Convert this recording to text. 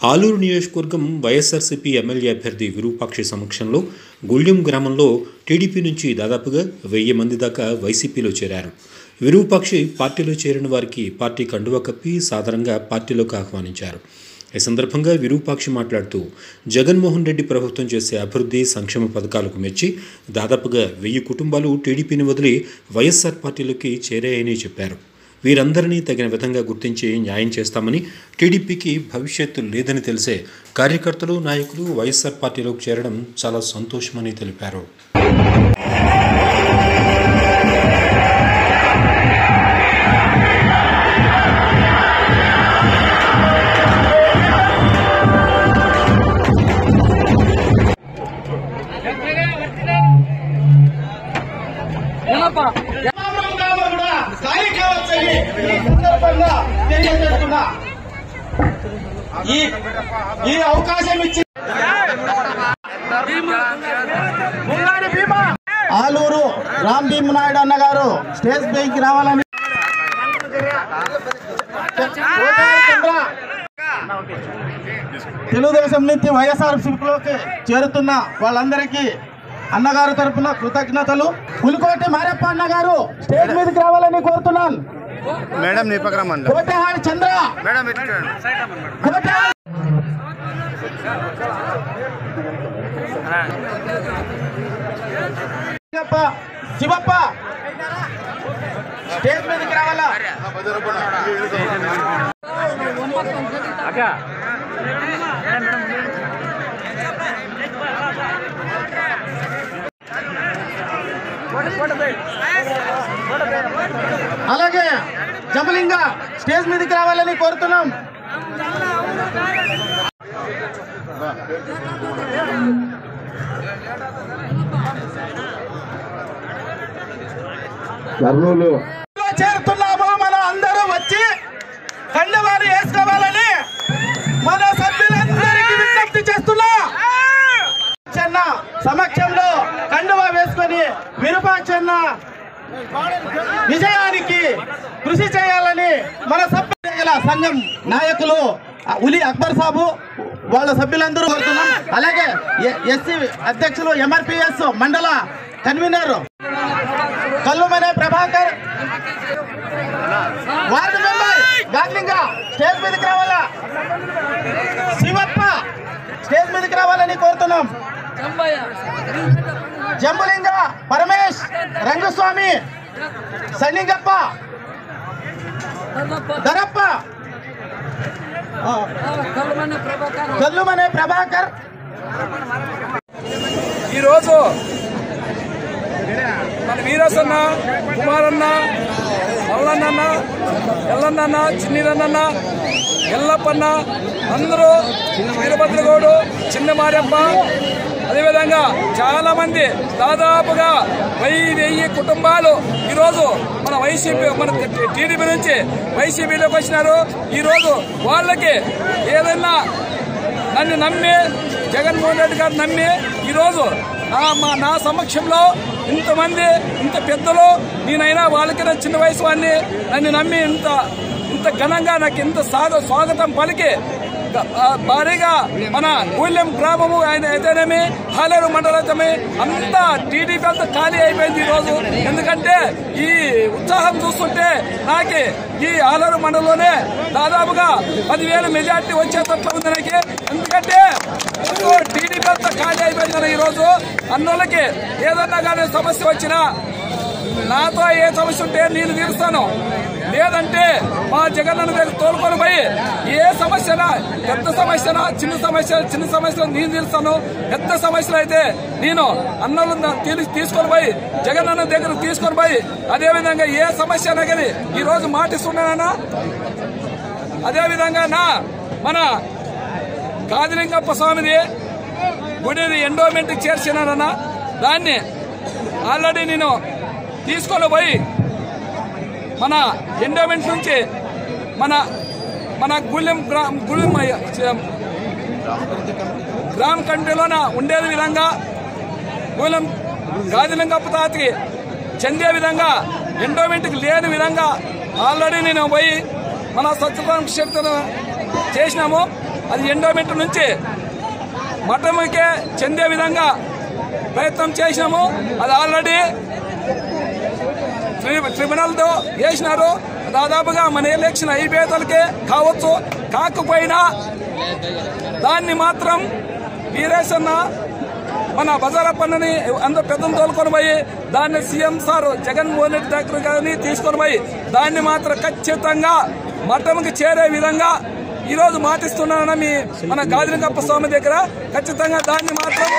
ఆలూరు నియోజకవర్గం వైఎస్ఆర్సీపీ ఎమ్మెల్యే అభ్యర్థి విరూపాక్షి సమక్షంలో గుళ్యం గ్రామంలో టీడీపీ నుంచి దాదాపుగా 1000 మంది దాకా వైసీపీలో చేరారు. విరూపాక్షి పార్టీలో చేరిన వారికి పార్టీ కండువా కప్పి సాధారణంగా పార్టీలోకి ఆహ్వానించారు. ఈ సందర్భంగా విరూపాక్షి మాట్లాడుతూ జగన్మోహన్ రెడ్డి ప్రభుత్వం చేసే అభివృద్ధి సంక్షేమ పథకాలకు మెచ్చి దాదాపుగా 1000 కుటుంబాలు టీడీపీని వదిలి వైఎస్ఆర్ పార్టీలోకి చేరాయని చెప్పారు. వీరందరినీ తగిన విధంగా గుర్తించి న్యాయం చేస్తామని, టీడీపీకి భవిష్యత్తు లేదని తెలిసే కార్యకర్తలు, నాయకులు వైఎస్ఆర్ పార్టీలోకి చేరడం చాలా సంతోషమని తెలిపారు. ఈ అవకాశం ఇచ్చి ఆలూరు రామ్ భీమ్ నాయుడు అన్న గారు స్టేజ్ పైకి రావాలని తెలుగుదేశం నుంచి వైఎస్ఆర్సీపీలోకి చేరుతున్న వాళ్ళందరికీ అన్నగారు తరఫున కృతజ్ఞతలు. పులికోటి మారప్ప అన్న గారు స్టేజ్ మీదకి రావాలని కోరుతున్నాను. మేడం కోటహాడి చంద్ర మేడం శివప్ప స్టేజ్ మీదకి రావాలా. అలాగే జమలింగ స్టేజ్ మీదకి రావాలని కోరుతున్నాం. చేరుతున్నాము. మనం అందరూ వచ్చి కండువాలు వేసుకోవాలని మన సభ్యులందరికీ విజ్ఞప్తి చేస్తున్నా. చెన్న సమక్షంలో కండువా వేసుకొని విరూపాక్షన్న విజయానికి కృషి చేయాలని మన సభ్యుల సంఘం నాయకులు ఉలి అక్బర్ సాబు వాళ్ళ సభ్యులందరూ కోరుతున్నాం. అలాగే ఎస్సీ అధ్యక్షులు MRPS mandal convener Kallumane Prabhakar, ward member గాంధీగా స్టేజ్ మీదకి రావాలా. శివప్ప స్టేజ్ మీదకి రావాలని కోరుతున్నాం. జంబులింగ పరమేష్, రంగస్వామి, సన్నింగప్ప, ధరప్ప, కల్లుమనే ప్రభాకర్. ఈరోజు మన వీరసన్న, కుమారన్న, మల్లన్న, ఎల్లన్న, చిన్నీరన్న, ఎల్లప్పన్న, అందరూ వీరభద్రగౌడు, చిన్న మారప్ప, అదేవిధంగా చాలా మంది దాదాపుగా 1000 కుటుంబాలు ఈరోజు మన వైసీపీ, మన టీడీపీ నుంచి వైసీపీలోకి వచ్చినారు. ఈరోజు వాళ్ళకి ఏదైనా నన్ను నమ్మి, జగన్మోహన్ రెడ్డి గారు నమ్మి ఈరోజు నా సమక్షంలో ఇంతమంది, ఇంత పెద్దలు, నేనైనా వాళ్ళకి చిన్న వయసు వాడిని, నన్ను నమ్మి ఇంత ఘనంగా నాకు ఇంత స్వాగతం పలికి భారీగా మన గుళ్యం గ్రామము అయితేనేమి, ఆలూరు మండలమే అంతా టీడీపీ అంతా ఖాళీ అయిపోయింది ఈరోజు. ఎందుకంటే ఈ ఉత్సాహం చూస్తుంటే నాకు ఈ ఆలూరు మండలంలోనే దాదాపుగా 10,000 మెజార్టీ వచ్చేటట్లు ఉంది నాకు. ఎందుకంటే టీడీపీ అంతా ఖాళీ అయిపోయింది ఈరోజు. అన్నోళ్ళకి ఏదన్నా కానీ సమస్య వచ్చినా నాతో ఏ సమస్య ఉంటే నేను తీరుస్తాను, లేదంటే మా జగన్ దగ్గర తోలుకొని పోయి ఏ సమస్యనా, పెద్ద సమస్యనా, చిన్న సమస్యలు నేను తీరుస్తాను. పెద్ద సమస్యలు అయితే నేను అన్నోళ్ళని తీసుకొని పోయి జగన్ దగ్గర తీసుకొని పోయి అదేవిధంగా ఏ సమస్య అయినా కానీ ఈరోజు మాటిస్తున్నానన్నా. అదేవిధంగా మన కాదిలింగప్ప స్వామిది గుడిని ఎండోమెంట్కి చేర్చినానన్నా. దాన్ని ఆల్రెడీ నేను తీసుకొని పోయి మన ఎండోమెంట్ నుంచి మన గుళ్యం గ్రామ కంట్రీలోన ఉండేది విధంగా గుళ్యం గాదిలింగప్ప తాతకి చెందే విధంగా ఎండోమెంట్కి లేని విధంగా ఆల్రెడీ నేను పోయి మన స్వచ్ఛత చేసినాము. అది ఎండోమెంట్ నుంచి మఠంకే చెందే విధంగా ప్రయత్నం చేసినాము. అది ఆల్రెడీ ట్రిబ్యునల్తో వేసినారు. దాదాపుగా మన ఎలక్షన్ అయిపోయేతలకే కావచ్చు. కాకపోయినా దాన్ని మాత్రం వీరేశన్న మన బజారప్పన్నని అందరూ పెద్దలు తోలుకొని పోయి దాన్ని సీఎం సార్ జగన్మోహన్ రెడ్డి దగ్గర గారిని తీసుకొని పోయి దాన్ని మాత్రం ఖచ్చితంగా మఠంకి చేరే విధంగా ఈ రోజు మాటిస్తున్నానని మన గాదిరంగప్ప స్వామి దగ్గర ఖచ్చితంగా దాన్ని మాత్రం